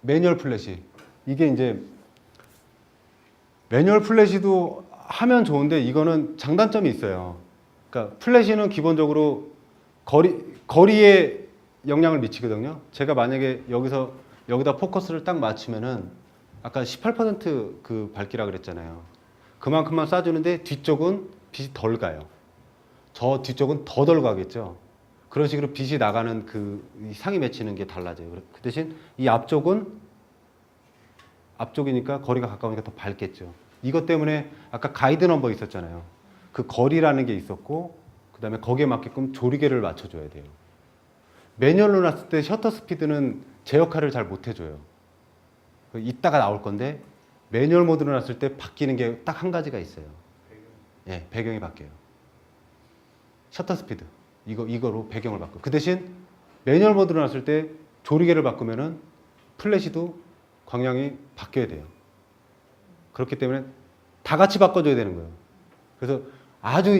매뉴얼 플래시. 이게 이제 매뉴얼 플래시도 하면 좋은데 이거는 장단점이 있어요. 그러니까 플래시는 기본적으로 거리에 영향을 미치거든요. 제가 만약에 여기다 포커스를 딱 맞추면은 아까 18%그 밝기라 그랬잖아요. 그만큼만 쏴주는데 뒤쪽은 빛이 덜 가요. 저 뒤쪽은 더 덜 가겠죠. 그런 식으로 빛이 나가는 그 상이 맺히는 게 달라져요. 그 대신 이 앞쪽이니까 거리가 가까우니까 더 밝겠죠. 이것 때문에 아까 가이드 넘버 있었잖아요. 그 거리라는 게 있었고 그 다음에 거기에 맞게끔 조리개를 맞춰줘야 돼요. 매뉴얼로 놨을 때 셔터 스피드는 제 역할을 잘 못해줘요. 이따가 나올 건데 매뉴얼 모드로 놨을 때 바뀌는 게 딱 한 가지가 있어요. 예, 배경이 바뀌어요. 셔터 스피드 이거로 배경을 바꿔. 그 대신 매뉴얼 모드로 놨을 때 조리개를 바꾸면은 플래시도 광량이 바뀌어야 돼요. 그렇기 때문에 다 같이 바꿔줘야 되는 거예요. 그래서 아주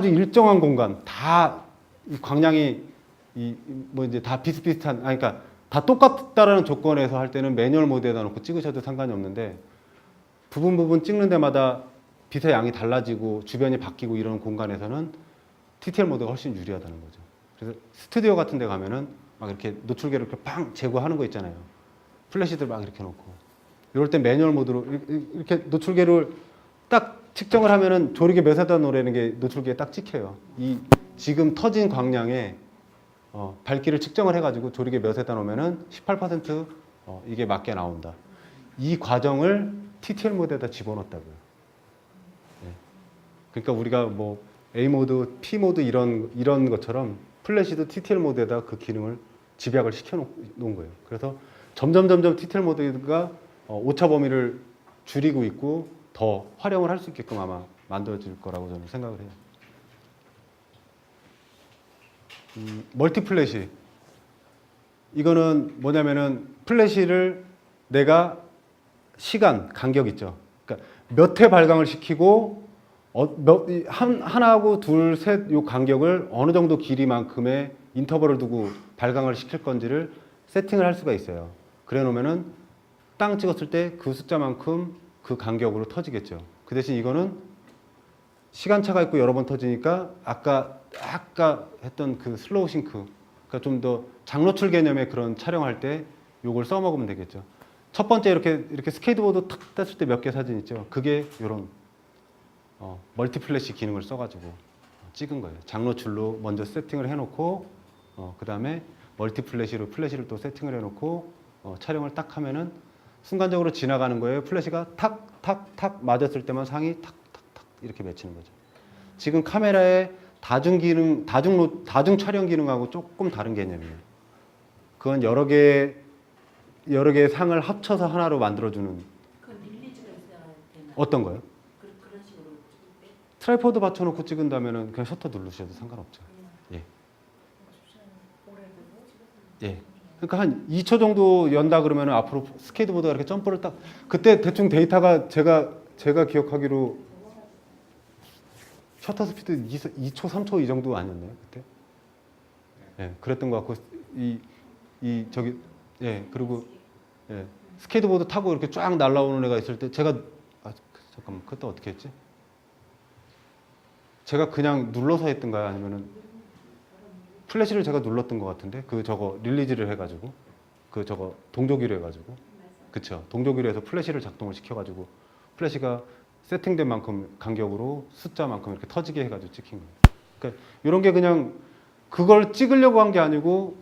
일정한 공간 다 이 광량이 뭐 이제 다 비슷비슷한 그러니까 다 똑같다라는 조건에서 할 때는 매뉴얼 모드에다 놓고 찍으셔도 상관이 없는데 부분 찍는 데마다 빛의 양이 달라지고 주변이 바뀌고 이런 공간에서는 TTL 모드가 훨씬 유리하다는 거죠. 그래서 스튜디오 같은 데 가면은 막 이렇게 노출계를 이렇게 팡 제거하는 거 있잖아요. 플래시들 막 이렇게 놓고. 이럴 때 매뉴얼 모드로 이렇게 노출계를 딱 측정을 하면은 조리개 몇에다 놓으라는 게 노출계에 딱 찍혀요. 이 지금 터진 광량에 밝기를 측정을 해가지고 조리개 몇에다 놓으면은 18% 이게 맞게 나온다. 이 과정을 TTL 모드에다 집어넣었다고요. 네. 그러니까 우리가 뭐 A 모드, P 모드 이런 것처럼 플래시도 TTL 모드에다 그 기능을 집약을 시켜 놓은 거예요. 그래서 점점 TTL 모드가 오차 범위를 줄이고 있고 더 활용을 할 수 있게끔 아마 만들어질 거라고 저는 생각을 해요. 멀티 플래시. 이거는 뭐냐면은 플래시를 내가 시간, 간격 있죠. 그러니까 몇 회 발광을 시키고 하나하고 둘, 셋 요 간격을 어느 정도 길이만큼의 인터벌을 두고 발광을 시킬 건지를 세팅을 할 수가 있어요. 그래 놓으면은 땅 찍었을 때 그 숫자만큼 그 간격으로 터지겠죠. 그 대신 이거는 시간차가 있고 여러 번 터지니까 아까 했던 그 슬로우 싱크, 그러니까 좀 더 장노출 개념의 그런 촬영할 때 요걸 써먹으면 되겠죠. 첫 번째 이렇게 스케이트보드 탁 뗐을 때 몇 개 사진 있죠. 그게 요런 멀티 플래시 기능을 써가지고 찍은 거예요. 장노출로 먼저 세팅을 해놓고 그 다음에 멀티 플래시로 플래시를 또 세팅을 해놓고 촬영을 딱 하면은 순간적으로 지나가는 거예요. 플래시가 탁 맞았을 때만 상이 탁 이렇게 맺히는 거죠. 지금 카메라의 다중 촬영 기능하고 조금 다른 개념이에요. 그건 여러 개의 상을 합쳐서 하나로 만들어주는. 그건 릴리즈가 있어야 되나? 어떤 거요? 그런 식으로 찍을 때? 트라이포드 받쳐놓고 찍은다면은 그냥 셔터 누르셔도 상관없죠. 예. 예. 그러니까 한 2초 정도 연다 그러면은 앞으로 스케이트보드가 이렇게 점프를 딱 그때 대충 데이터가 제가 기억하기로 셔터 스피드 2초, 3초 이 정도 아니었나요 그때? 예, 그랬던 것 같고 그리고 스케이트보드 타고 이렇게 쫙 날아오는 애가 있을 때 제가 잠깐만 그때 어떻게 했지? 제가 그냥 눌러서 했던가요? 아니면은 플래시를 제가 눌렀던 것 같은데 저거 릴리즈를 해가지고 저거 동조기로 해가지고 그쵸? 동조기로 해서 플래시를 작동을 시켜가지고 플래시가 세팅된 만큼 간격으로 숫자만큼 이렇게 터지게 해가지고 찍힌 거예요. 그러니까 이런 게 그냥 그걸 찍으려고 한 게 아니고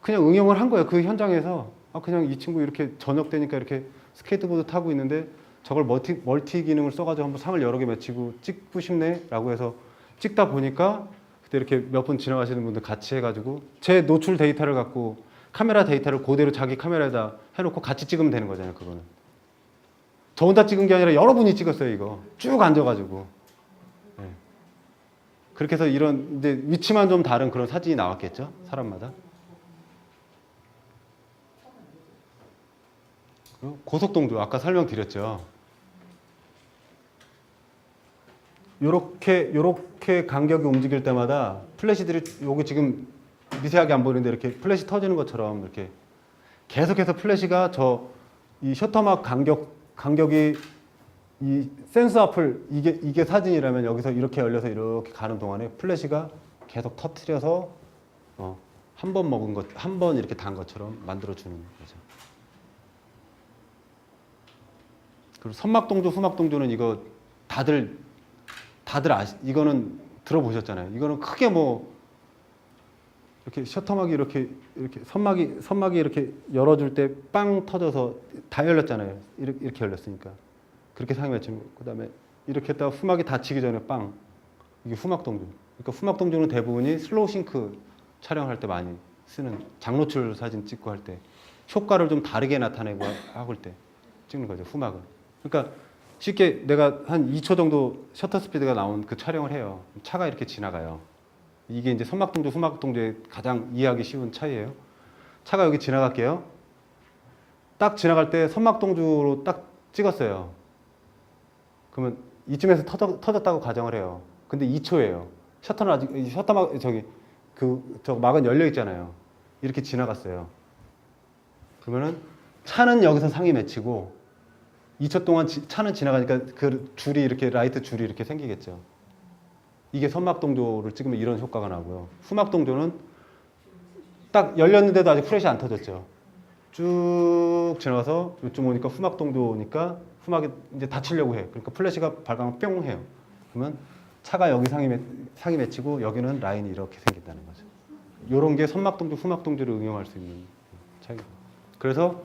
그냥 응용을 한 거예요. 그 현장에서 그냥 이 친구 이렇게 저녁 되니까 이렇게 스케이트보드 타고 있는데 저걸 멀티 기능을 써가지고 한번 상을 여러 개 맺히고 찍고 싶네라고 해서 찍다 보니까 그때 이렇게 몇 분 지나가시는 분들 같이 해가지고 제 노출 데이터를 갖고 카메라 데이터를 그대로 자기 카메라에다 해놓고 같이 찍으면 되는 거잖아요. 그거는 저 혼자 찍은 게 아니라 여러분이 찍었어요. 이거 쭉 앉아가지고 그렇게 해서 이런 이제 위치만 좀 다른 그런 사진이 나왔겠죠. 사람마다. 고속동조 아까 설명드렸죠. 요렇게 간격이 움직일 때마다 플래시들이 여기 지금 미세하게 안 보이는데 이렇게 플래시 터지는 것처럼 이렇게 계속해서 플래시가 이 셔터막 간격이 이 센서 앞을 이게 사진이라면 여기서 이렇게 열려서 이렇게 가는 동안에 플래시가 계속 터트려서 한 번 먹은 것, 한 번 이렇게 단 것처럼 만들어 주는 거죠. 그리고 선막동조, 후막동조는 이거 다들 이거는 들어보셨잖아요. 이거는 크게 뭐 이렇게 셔터막이 이렇게 선막이 이렇게 열어줄 때 빵 터져서 다 열렸잖아요. 이렇게 열렸으니까 그렇게 상이 맺히는 거. 그다음에 이렇게 했다가 후막이 닫히기 전에 빵, 이게 후막동조. 그러니까 후막동조는 대부분이 슬로우 싱크 촬영할 때 많이 쓰는, 장노출 사진 찍고 할 때 효과를 좀 다르게 나타내고 하고 때 찍는 거죠. 후막은. 그러니까 쉽게 내가 한 2초 정도 셔터 스피드가 나온 그 촬영을 해요. 차가 이렇게 지나가요. 이게 이제 선막동조, 후막동조의 가장 이해하기 쉬운 차이예요. 차가 여기 지나갈게요. 딱 지나갈 때 선막동조로 딱 찍었어요. 그러면 이쯤에서 터졌다고 가정을 해요. 근데 2초예요. 셔터는 아직 셔터막 저 막은 열려 있잖아요. 이렇게 지나갔어요. 그러면은 차는 여기서 상이 맺히고 2초 동안 차는 지나가니까 그 줄이 이렇게 라이트 줄이 이렇게 생기겠죠. 이게 선막동조를 찍으면 이런 효과가 나고요. 후막동조는 딱 열렸는데도 아직 프레시 안 터졌죠. 쭉 지나가서 이쪽 오니까 후막동조니까 후막이 이제 닫히려고 해. 그러니까 플래시가 발광을 뿅 해요. 그러면 차가 여기 상이 맺히고 여기는 라인이 이렇게 생긴다는 거죠. 이런 게 선막동조, 후막동조를 응용할 수 있는 차이입니다. 그래서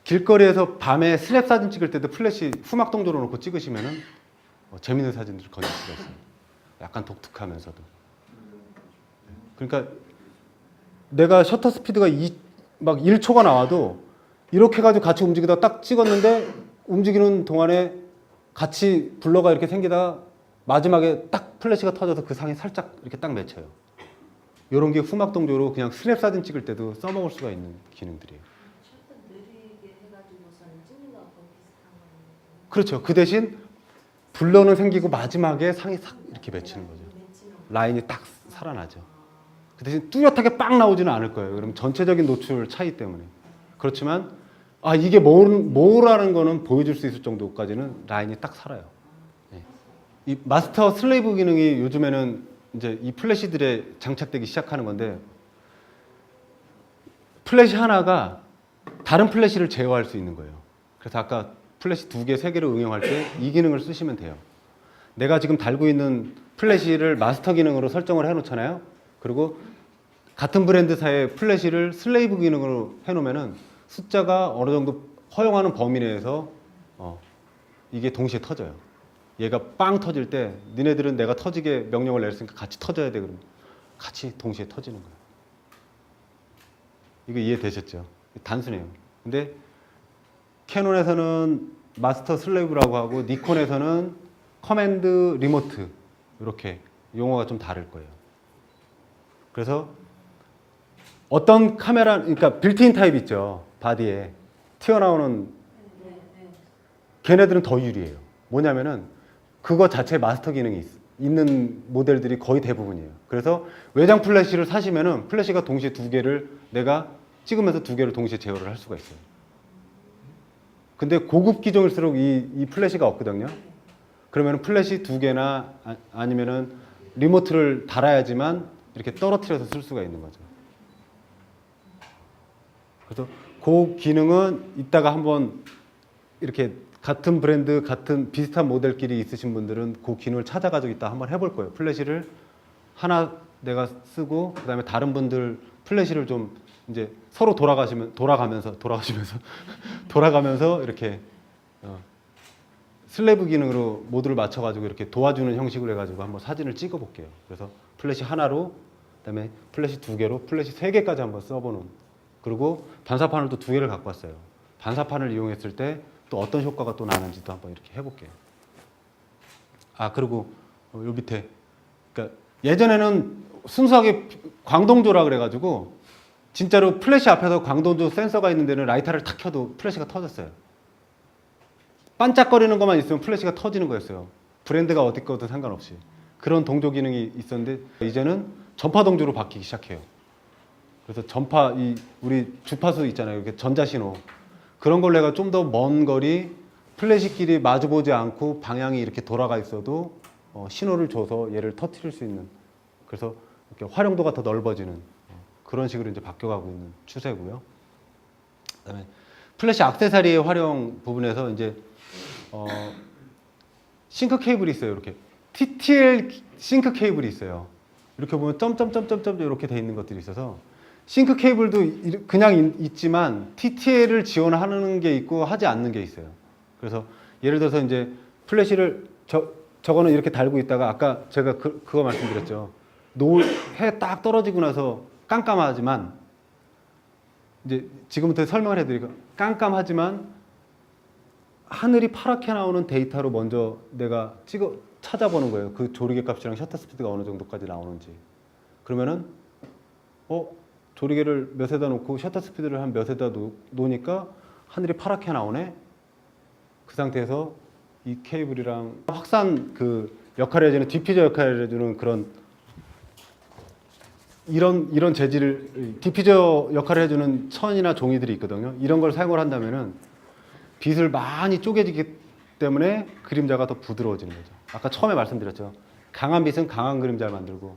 길거리에서 밤에 스냅 사진 찍을 때도 플래시 후막동조로 놓고 찍으시면은 재밌는 사진들을 건질 수가 있어요. 약간 독특하면서도. 그러니까 내가 셔터 스피드가 막 1초가 나와도 이렇게 해가지고 같이 움직이다가 딱 찍었는데 움직이는 동안에 같이 블러가 이렇게 생기다가 마지막에 딱 플래시가 터져서 그 상이 살짝 이렇게 딱 맺혀요. 이런 게 후막동조로 그냥 스냅 사진 찍을 때도 써먹을 수가 있는 기능들이에요. 셔터 느리게 해가지고서는 찍는 거하고 비슷한 거예요. 그렇죠. 그 대신 블러는 생기고 마지막에 상이 싹 이렇게 맺히는 거죠. 라인이 딱 살아나죠. 그 대신 뚜렷하게 빵 나오지는 않을 거예요. 그럼 전체적인 노출 차이 때문에. 그렇지만 이게 뭐라는 거는 보여줄 수 있을 정도까지는 라인이 딱 살아요. 네. 이 마스터 슬레이브 기능이 요즘에는 이제 이 플래시들에 장착되기 시작하는 건데, 플래시 하나가 다른 플래시를 제어할 수 있는 거예요. 그래서 아까 플래시 2개, 3개를 응용할 때 이 기능을 쓰시면 돼요. 내가 지금 달고 있는 플래시를 마스터 기능으로 설정을 해놓잖아요. 그리고 같은 브랜드사의 플래시를 슬레이브 기능으로 해놓으면은 숫자가 어느 정도 허용하는 범위 내에서 이게 동시에 터져요. 얘가 빵 터질 때 니네들은 내가 터지게 명령을 내렸으니까 같이 터져야 돼. 그러면 같이 동시에 터지는 거예요. 이거 이해되셨죠? 단순해요. 근데 캐논에서는 마스터 슬레이브라고 하고 니콘에서는 커맨드 리모트, 이렇게 용어가 좀 다를 거예요. 그래서 어떤 카메라, 그러니까 빌트인 타입 있죠. 바디에 튀어나오는, 걔네들은 더 유리해요. 뭐냐면은 그거 자체 마스터 기능이 있는 모델들이 거의 대부분이에요. 그래서 외장 플래시를 사시면은 플래시가 동시에 2개를 내가 찍으면서 2개를 동시에 제어를 할 수가 있어요. 근데 고급 기종일수록 이 플래시가 없거든요. 그러면 플래시 2개나 아니면은 리모트를 달아야지만 이렇게 떨어뜨려서 쓸 수가 있는 거죠. 그래서 그 기능은 이따가 한번 이렇게 같은 브랜드, 같은 비슷한 모델끼리 있으신 분들은 그 기능을 찾아가지고 이따 한번 해볼 거예요. 플래시를 하나 내가 쓰고, 그 다음에 다른 분들 플래시를 좀 이제 서로 돌아가면서 이렇게 슬래브 기능으로 모두를 맞춰가지고 이렇게 도와주는 형식으로 해가지고 한번 사진을 찍어 볼게요. 그래서 플래시 하나로, 그다음에 플래시 2개로, 플래시 3개까지 한번 써보는. 그리고 반사판을 또 2개를 갖고 왔어요. 반사판을 이용했을 때 또 어떤 효과가 또 나는지도 한번 이렇게 해볼게요. 그리고 요 밑에, 그러니까 예전에는 순수하게 광동조라 그래가지고 진짜로 플래시 앞에서 광동조 센서가 있는 데는 라이터를 탁 켜도 플래시가 터졌어요. 반짝거리는 것만 있으면 플래시가 터지는 거였어요. 브랜드가 어디 거든 상관없이. 그런 동조 기능이 있었는데 이제는 전파 동조로 바뀌기 시작해요. 그래서 전파 이 우리 주파수 있잖아요. 이렇게 전자신호 그런 걸 내가 좀 더 먼 거리 플래시끼리 마주보지 않고 방향이 이렇게 돌아가 있어도 신호를 줘서 얘를 터트릴 수 있는 그래서 이렇게 활용도가 더 넓어지는 그런 식으로 이제 바뀌어가고 있는 추세고요. 그다음에 플래시 액세서리의 활용 부분에서 이제 싱크 케이블이 있어요. 이렇게 TTL 싱크 케이블이 있어요. 이렇게 보면 점점점점점 이렇게 돼 있는 것들이 있어서 싱크 케이블도 그냥 있지만 TTL을 지원하는 게 있고 하지 않는 게 있어요. 그래서 예를 들어서 이제 플래시를 저거는 이렇게 달고 있다가 아까 제가 그거 말씀드렸죠. 해 딱 떨어지고 나서 깜깜하지만 이제 지금부터 설명을 해드리고 깜깜하지만 하늘이 파랗게 나오는 데이터로 먼저 내가 찾아보는 거예요. 그 조리개 값이랑 셔터 스피드가 어느 정도까지 나오는지. 그러면은 조리개를 몇에다 놓고 셔터 스피드를 한 몇에다 놓으니까 하늘이 파랗게 나오네. 그 상태에서 이 케이블이랑 확산 그 역할을 해주는 디퓨저 역할을 해주는 그런 이런 재질을 디퓨저 역할을 해주는 천이나 종이들이 있거든요. 이런 걸 사용을 한다면은 빛을 많이 쪼개지기 때문에 그림자가 더 부드러워지는 거죠. 아까 처음에 말씀드렸죠. 강한 빛은 강한 그림자를 만들고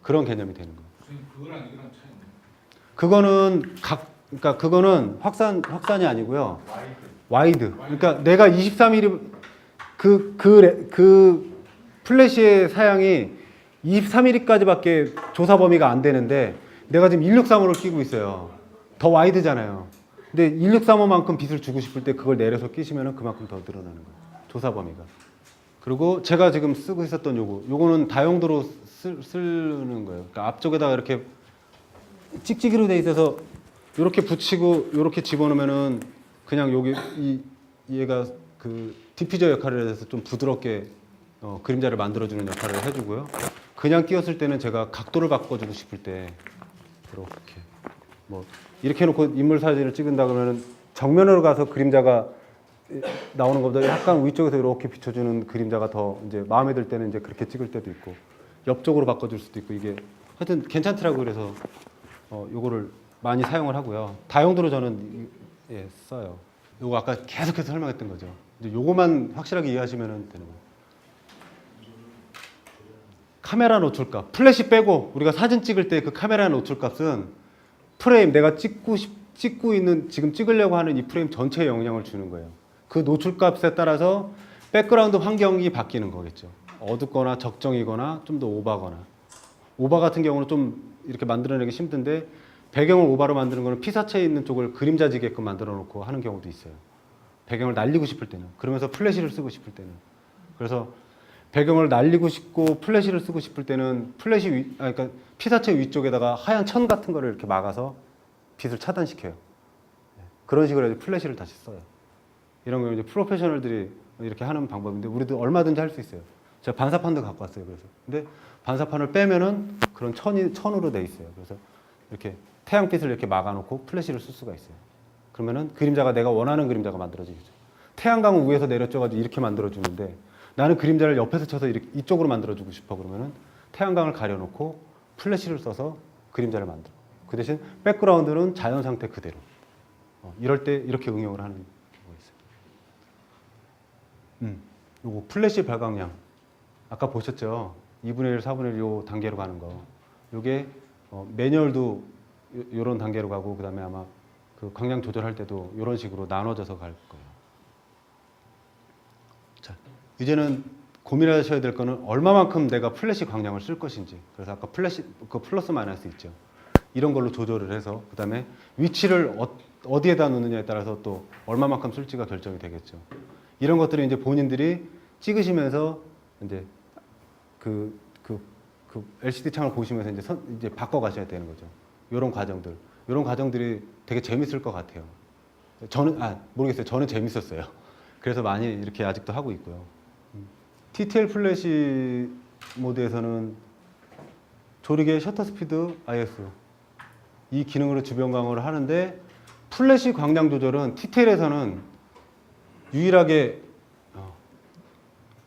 그런 개념이 되는 거예요. 그거랑 이거랑 차이는? 그거는 그러니까 그거는 확산이 아니고요. 와이드. 그러니까 내가 23mm 그 플래시의 사양이 23mm까지밖에 조사 범위가 안 되는데 내가 지금 1635를 끼고 있어요. 더 와이드잖아요. 근데 1635만큼 빛을 주고 싶을 때 그걸 내려서 끼시면 그만큼 더 늘어나는 거예요. 조사 범위가. 그리고 제가 지금 쓰고 있었던 요거는 다용도로 쓰는 거예요. 그러니까 앞쪽에다가 이렇게 찍찍이로 돼 있어서 이렇게 붙이고 이렇게 집어넣으면은 그냥 여기 얘가 그 디퓨저 역할을 해서 좀 부드럽게 그림자를 만들어주는 역할을 해주고요. 그냥 끼웠을 때는 제가 각도를 바꿔주고 싶을 때 이렇게 이렇게 해놓고 인물 사진을 찍은다 그러면은 정면으로 가서 그림자가 나오는 것보다 약간 위쪽에서 이렇게 비춰주는 그림자가 더 이제 마음에 들 때는 이제 그렇게 찍을 때도 있고 옆쪽으로 바꿔줄 수도 있고 이게 하여튼 괜찮더라고 그래서 요거를 많이 사용을 하고요. 다용도로 저는 써요. 요거 아까 계속해서 설명했던 거죠. 이제 요거만 확실하게 이해하시면 되는 거예요. 카메라 노출값, 플래시 빼고 우리가 사진 찍을 때 그 카메라 노출값은 프레임 내가 찍고 있는 지금 찍으려고 하는 이 프레임 전체에 영향을 주는 거예요. 그 노출값에 따라서 백그라운드 환경이 바뀌는 거겠죠. 어둡거나 적정이거나 좀 더 오바거나. 오바 같은 경우는 좀 이렇게 만들어내기 힘든데 배경을 오바로 만드는 거는 피사체에 있는 쪽을 그림자지게끔 만들어 놓고 하는 경우도 있어요. 배경을 날리고 싶을 때는. 그러면서 플래시를 쓰고 싶을 때는. 그래서 배경을 날리고 싶고 플래시를 쓰고 싶을 때는 그러니까 피사체 위쪽에다가 하얀 천 같은 거를 이렇게 막아서 빛을 차단시켜요. 그런 식으로 해서 플래시를 다시 써요. 이런 거 이제 프로페셔널들이 이렇게 하는 방법인데 우리도 얼마든지 할 수 있어요. 제가 반사판도 갖고 왔어요. 그래서 근데 반사판을 빼면은 그런 천으로 돼 있어요. 그래서 이렇게 태양빛을 이렇게 막아놓고 플래시를 쓸 수가 있어요. 그러면은 그림자가 내가 원하는 그림자가 만들어지겠죠. 태양광은 위에서 내려줘가지고 이렇게 만들어주는데 나는 그림자를 옆에서 쳐서 이쪽으로 만들어주고 싶어 그러면은 태양광을 가려놓고 플래시를 써서 그림자를 만들어. 그 대신 백그라운드는 자연 상태 그대로. 이럴 때 이렇게 응용을 하는 경우가 있어요. 요거 플래시 발광량. 아까 보셨죠? 2분의 1, 4분의 1 요 단계로 가는 거. 요게 매뉴얼도 요런 단계로 가고 그다음에 아마 그 광량 조절할 때도 요런 식으로 나눠져서 갈 거예요. 자, 이제는 고민하셔야 될 거는 얼마만큼 내가 플래시 광량을 쓸 것인지. 그래서 아까 플래시 그 플러스 마이너스 있죠. 이런 걸로 조절을 해서 그다음에 위치를 어디에다 놓느냐에 따라서 또 얼마만큼 쓸지가 결정이 되겠죠. 이런 것들을 이제 본인들이 찍으시면서 이제 그 LCD 창을 보시면서 이제 바꿔 가셔야 되는 거죠. 이런 과정들이 되게 재밌을 것 같아요. 저는 모르겠어요. 저는 재밌었어요. 그래서 많이 이렇게 아직도 하고 있고요. TTL 플래시 모드에서는 조리개 셔터 스피드 ISO 이 기능으로 주변 광호를 하는데 플래시 광량 조절은 TTL에서는 유일하게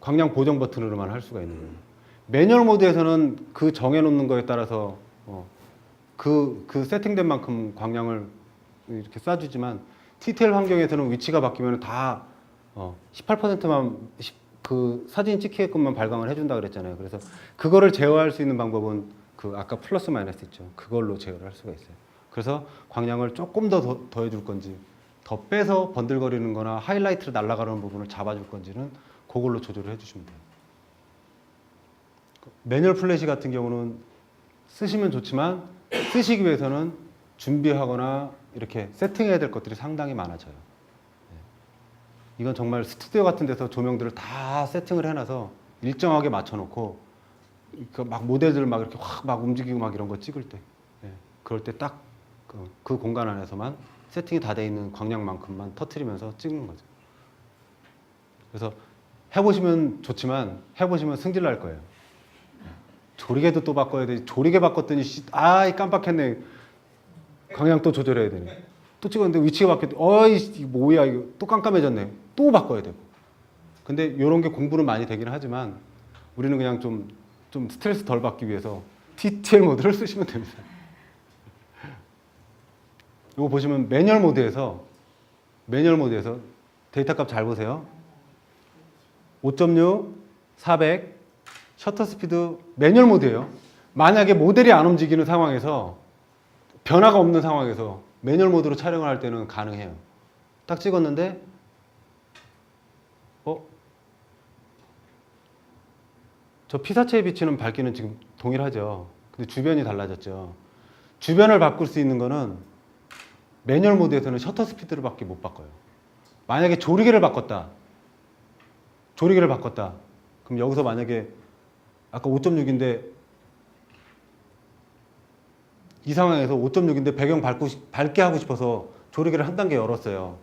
광량 보정 버튼으로만 할 수가 있는 거예요. 매뉴얼 모드에서는 그 정해놓는 거에 따라서 그 세팅된 만큼 광량을 이렇게 쏴주지만 TTL 환경에서는 위치가 바뀌면 다 18%만 그 사진 찍히게끔만 발광을 해준다 그랬잖아요. 그래서 그거를 제어할 수 있는 방법은 그 아까 플러스 마이너스 있죠. 그걸로 제어를 할 수가 있어요. 그래서 광량을 조금 더 더해줄 건지 더 빼서 번들거리는 거나 하이라이트로 날아가는 부분을 잡아줄 건지는 그걸로 조절을 해주시면 돼요. 매뉴얼 플래시 같은 경우는 쓰시면 좋지만 쓰시기 위해서는 준비하거나 이렇게 세팅해야 될 것들이 상당히 많아져요. 이건 정말 스튜디오 같은 데서 조명들을 다 세팅을 해놔서 일정하게 맞춰놓고 막 모델들 막 이렇게 확 막 움직이고 막 이런 거 찍을 때 그럴 때 딱 그 공간 안에서만 세팅이 다 돼 있는 광량만큼만 터트리면서 찍는 거죠. 그래서 해보시면 좋지만 해보시면 승질 날 거예요. 조리개도 또 바꿔야 돼. 조리개 바꿨더니 아이 깜빡했네. 광량 또 조절해야 되네. 또 찍었는데 위치가 바뀌었대. 어이 이거 뭐야 이거 또 깜깜해졌네. 또 바꿔야 되고. 근데 이런 게 공부는 많이 되긴 하지만 우리는 그냥 좀 스트레스 덜 받기 위해서 TTL 모드를 쓰시면 됩니다. 이거 보시면 매뉴얼 모드에서 데이터 값 잘 보세요. 5.6, 400, 셔터 스피드 매뉴얼 모드예요. 만약에 모델이 안 움직이는 상황에서 변화가 없는 상황에서 매뉴얼 모드로 촬영을 할 때는 가능해요. 딱 찍었는데 저 피사체에 비치는 밝기는 지금 동일하죠. 근데 주변이 달라졌죠. 주변을 바꿀 수 있는 거는 매뉴얼 모드에서는 셔터 스피드를 밖에 못 바꿔요. 만약에 조리개를 바꿨다. 그럼 여기서 만약에 아까 5.6인데 이 상황에서 5.6인데 배경 밝게 하고 싶어서 조리개를 한 단계 열었어요.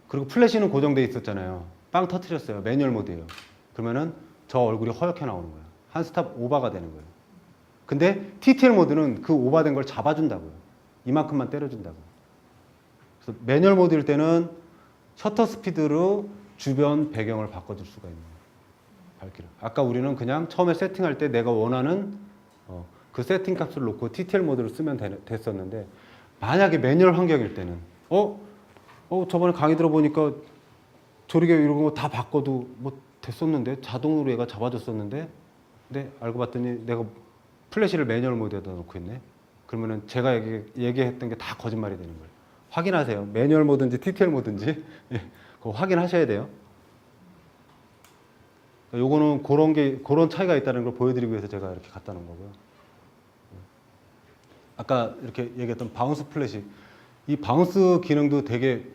그리고 플래시는 고정돼 있었잖아요. 빵 터트렸어요. 매뉴얼 모드예요. 그러면은 저 얼굴이 허옇게 나오는 거예요. 한 스탑 오버가 되는 거예요. 근데 TTL 모드는 그 오버된 걸 잡아준다고요. 이만큼만 때려준다고요. 그래서 매뉴얼 모드일 때는 셔터 스피드로 주변 배경을 바꿔줄 수가 있는 거예요. 밝기를. 아까 우리는 그냥 처음에 세팅할 때 내가 원하는 그 세팅 값을 놓고 TTL 모드를 쓰면 됐었는데 만약에 매뉴얼 환경일 때는 저번에 강의 들어보니까 조리개 이런 거 다 바꿔도 뭐 됐었는데 자동으로 얘가 잡아줬었는데 근데 알고 봤더니 내가 플래시를 매뉴얼 모드에다 놓고 있네. 그러면은 제가 얘기했던 게 다 거짓말이 되는 거예요. 확인하세요. 매뉴얼 모드인지 TTL 모드인지 그거 확인하셔야 돼요. 요거는 그런 차이가 있다는 걸 보여드리기 위해서 제가 이렇게 갖다 놓은 거고요. 아까 이렇게 얘기했던 바운스 플래시. 이 바운스 기능도 되게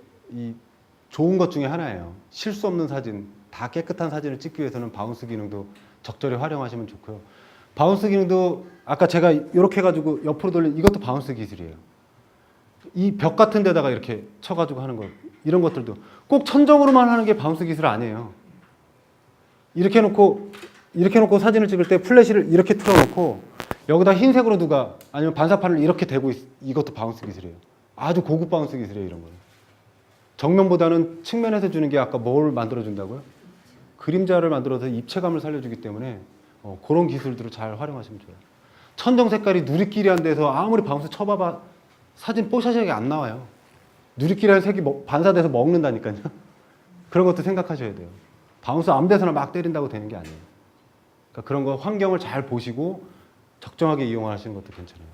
좋은 것 중에 하나예요. 실수 없는 사진, 다 깨끗한 사진을 찍기 위해서는 바운스 기능도 적절히 활용하시면 좋고요. 바운스 기능도 아까 제가 이렇게 해가지고 옆으로 돌린 이것도 바운스 기술이에요. 이 벽 같은 데다가 이렇게 쳐가지고 하는 거 이런 것들도 꼭 천정으로만 하는 게 바운스 기술 아니에요. 이렇게 해놓고 사진을 찍을 때 플래시를 이렇게 틀어놓고 여기다 흰색으로 누가 아니면 반사판을 이렇게 대고 이것도 바운스 기술이에요. 아주 고급 바운스 기술이에요. 이런 거는 정면보다는 측면에서 주는 게 아까 뭘 만들어준다고요? 그림자를 만들어서 입체감을 살려주기 때문에 그런 기술들을 잘 활용하시면 좋아요. 천정 색깔이 누리끼리한 데서 아무리 바운스 쳐봐봐 사진 뽀샤시하게 안 나와요. 누리끼리한 색이 반사돼서 먹는다니까요. 그런 것도 생각하셔야 돼요. 바운스 아무 데서나 막 때린다고 되는 게 아니에요. 그러니까 그런 거 환경을 잘 보시고 적정하게 이용하시는 것도 괜찮아요.